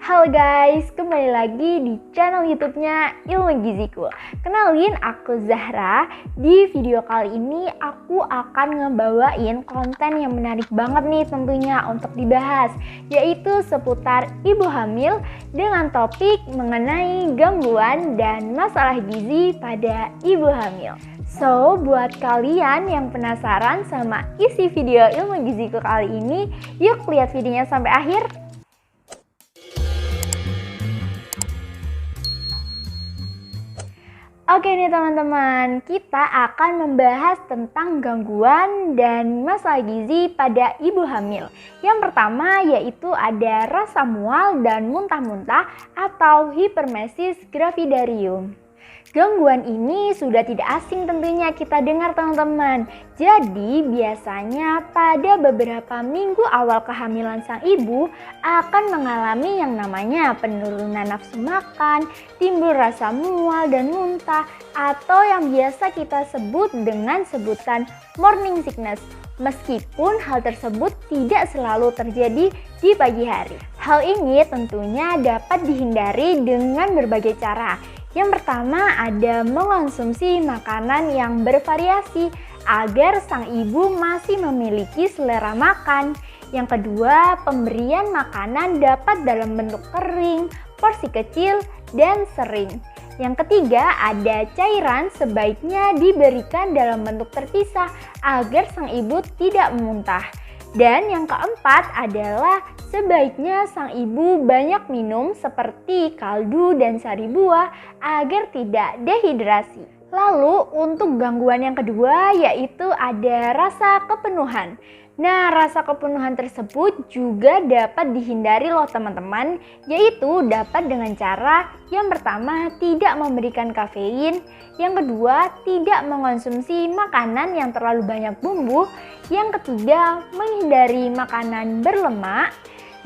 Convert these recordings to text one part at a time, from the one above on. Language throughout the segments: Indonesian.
Halo guys, kembali lagi di channel YouTube-nya Ilmu Giziku. Kenalin, aku Zahra. Di video kali ini aku akan ngebawain konten yang menarik banget nih tentunya untuk dibahas, yaitu seputar ibu hamil dengan topik mengenai gangguan dan masalah gizi pada ibu hamil. So, buat kalian yang penasaran sama isi video Ilmu Giziku kali ini, yuk lihat videonya sampai akhir. Oke nih teman-teman, kita akan membahas tentang gangguan dan masalah gizi pada ibu hamil. Yang pertama yaitu ada rasa mual dan muntah-muntah atau hipermesis gravidarium. Gangguan ini sudah tidak asing tentunya kita dengar teman-teman. Jadi biasanya pada beberapa minggu awal kehamilan sang ibu akan mengalami yang namanya penurunan nafsu makan, timbul rasa mual dan muntah, atau yang biasa kita sebut dengan sebutan morning sickness. Meskipun hal tersebut tidak selalu terjadi di pagi hari. Hal ini tentunya dapat dihindari dengan berbagai cara. Yang pertama ada mengonsumsi makanan yang bervariasi agar sang ibu masih memiliki selera makan. Yang kedua, pemberian makanan dapat dalam bentuk kering, porsi kecil, dan sering. Yang ketiga, ada cairan sebaiknya diberikan dalam bentuk terpisah agar sang ibu tidak memuntah. Dan yang keempat adalah sebaiknya sang ibu banyak minum seperti kaldu dan sari buah agar tidak dehidrasi. Lalu untuk gangguan yang kedua yaitu ada rasa kepenuhan. Nah, rasa kepenuhan tersebut juga dapat dihindari loh teman-teman, yaitu dapat dengan cara yang pertama tidak memberikan kafein, yang kedua tidak mengonsumsi makanan yang terlalu banyak bumbu, yang ketiga menghindari makanan berlemak,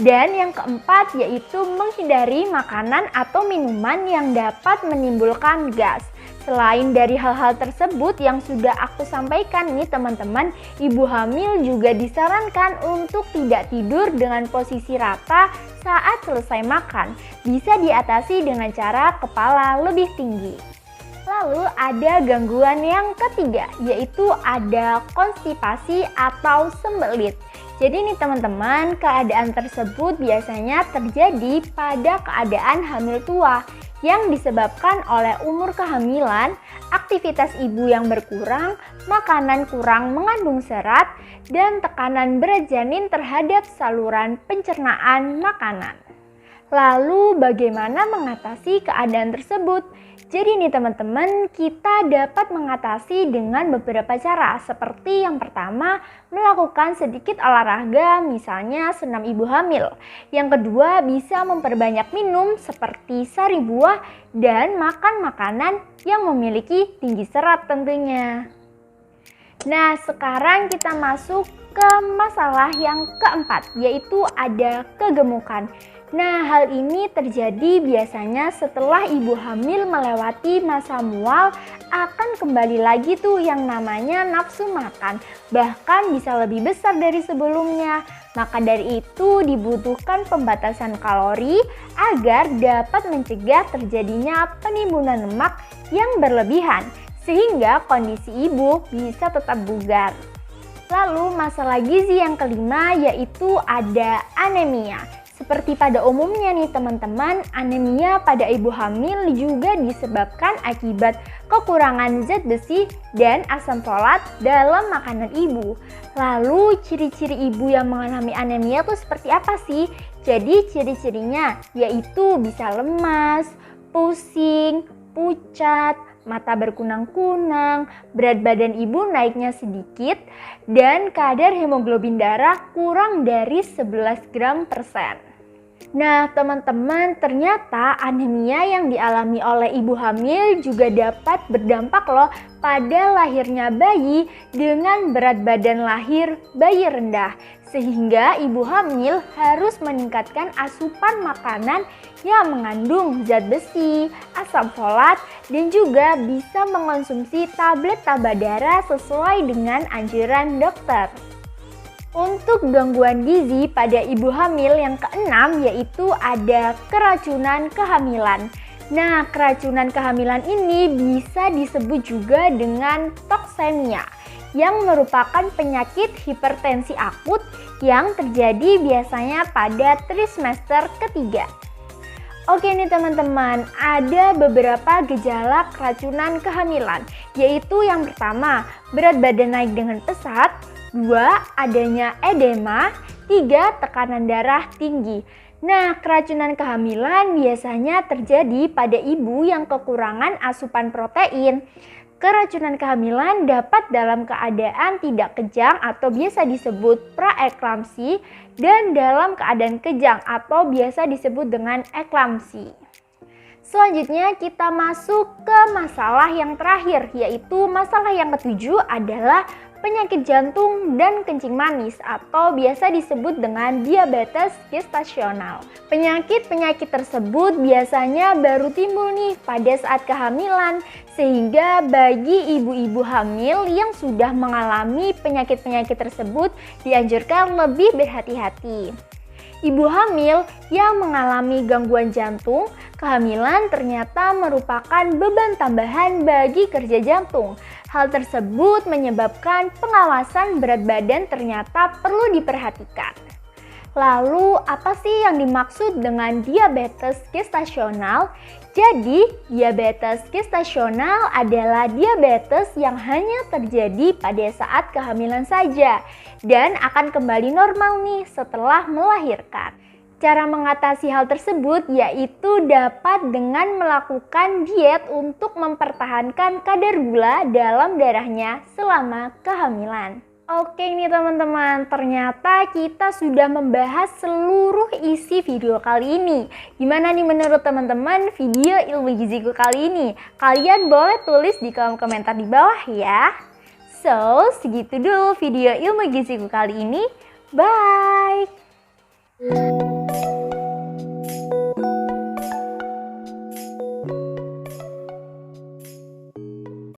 dan yang keempat yaitu menghindari makanan atau minuman yang dapat menimbulkan gas. Selain dari hal-hal tersebut yang sudah aku sampaikan nih teman-teman, ibu hamil juga disarankan untuk tidak tidur dengan posisi rata saat selesai makan. Bisa diatasi dengan cara kepala lebih tinggi. Lalu ada gangguan yang ketiga, yaitu ada konstipasi atau sembelit. Jadi nih teman-teman, keadaan tersebut biasanya terjadi pada keadaan hamil tua yang disebabkan oleh umur kehamilan, aktivitas ibu yang berkurang, makanan kurang mengandung serat, dan tekanan berat janin terhadap saluran pencernaan makanan. Lalu bagaimana mengatasi keadaan tersebut? Jadi nih teman-teman, kita dapat mengatasi dengan beberapa cara. Seperti yang pertama, melakukan sedikit olahraga, misalnya senam ibu hamil. Yang kedua, bisa memperbanyak minum seperti sari buah dan makan makanan yang memiliki tinggi serat tentunya. Nah, sekarang kita masuk ke masalah yang keempat, yaitu ada kegemukan. Nah, hal ini terjadi biasanya setelah ibu hamil melewati masa mual, akan kembali lagi tuh yang namanya nafsu makan, bahkan bisa lebih besar dari sebelumnya. Maka dari itu dibutuhkan pembatasan kalori agar dapat mencegah terjadinya penimbunan lemak yang berlebihan, sehingga kondisi ibu bisa tetap bugar. Lalu masalah gizi yang kelima yaitu ada anemia. Seperti pada umumnya nih teman-teman, anemia pada ibu hamil juga disebabkan akibat kekurangan zat besi dan asam folat dalam makanan ibu. Lalu ciri-ciri ibu yang mengalami anemia itu seperti apa sih? Jadi ciri-cirinya yaitu bisa lemas, pusing, pucat, mata berkunang-kunang, berat badan ibu naiknya sedikit, dan kadar hemoglobin darah kurang dari 11 gram per sen. Nah teman-teman, ternyata anemia yang dialami oleh ibu hamil juga dapat berdampak loh pada lahirnya bayi dengan berat badan lahir bayi rendah. Sehingga ibu hamil harus meningkatkan asupan makanan yang mengandung zat besi, asam folat, dan juga bisa mengonsumsi tablet tambah darah sesuai dengan anjuran dokter. Untuk gangguan gizi pada ibu hamil yang keenam yaitu ada keracunan kehamilan. Nah, keracunan kehamilan ini bisa disebut juga dengan toksemia, yang merupakan penyakit hipertensi akut yang terjadi biasanya pada trimester ketiga. Oke nih teman-teman, ada beberapa gejala keracunan kehamilan, yaitu yang pertama, berat badan naik dengan pesat, 2. Adanya edema, 3. Tekanan darah tinggi. Nah, keracunan kehamilan biasanya terjadi pada ibu yang kekurangan asupan protein. Keracunan kehamilan dapat dalam keadaan tidak kejang atau biasa disebut praeklamsi dan dalam keadaan kejang atau biasa disebut dengan eklamsi. Selanjutnya kita masuk ke masalah yang terakhir, yaitu masalah yang ketujuh adalah penyakit jantung dan kencing manis atau biasa disebut dengan diabetes gestasional. Penyakit-penyakit tersebut biasanya baru timbul nih pada saat kehamilan, sehingga bagi ibu-ibu hamil yang sudah mengalami penyakit-penyakit tersebut dianjurkan lebih berhati-hati. Ibu hamil yang mengalami gangguan jantung, kehamilan ternyata merupakan beban tambahan bagi kerja jantung. Hal tersebut menyebabkan pengawasan berat badan ternyata perlu diperhatikan. Lalu, apa sih yang dimaksud dengan diabetes gestasional? Jadi, diabetes gestasional adalah diabetes yang hanya terjadi pada saat kehamilan saja dan akan kembali normal nih setelah melahirkan. Cara mengatasi hal tersebut yaitu dapat dengan melakukan diet untuk mempertahankan kadar gula dalam darahnya selama kehamilan. Oke nih teman-teman, ternyata kita sudah membahas seluruh isi video kali ini. Gimana nih menurut teman-teman video ilmu giziku kali ini? Kalian boleh tulis di kolom komentar di bawah ya. So, segitu dulu video ilmu giziku kali ini. Bye!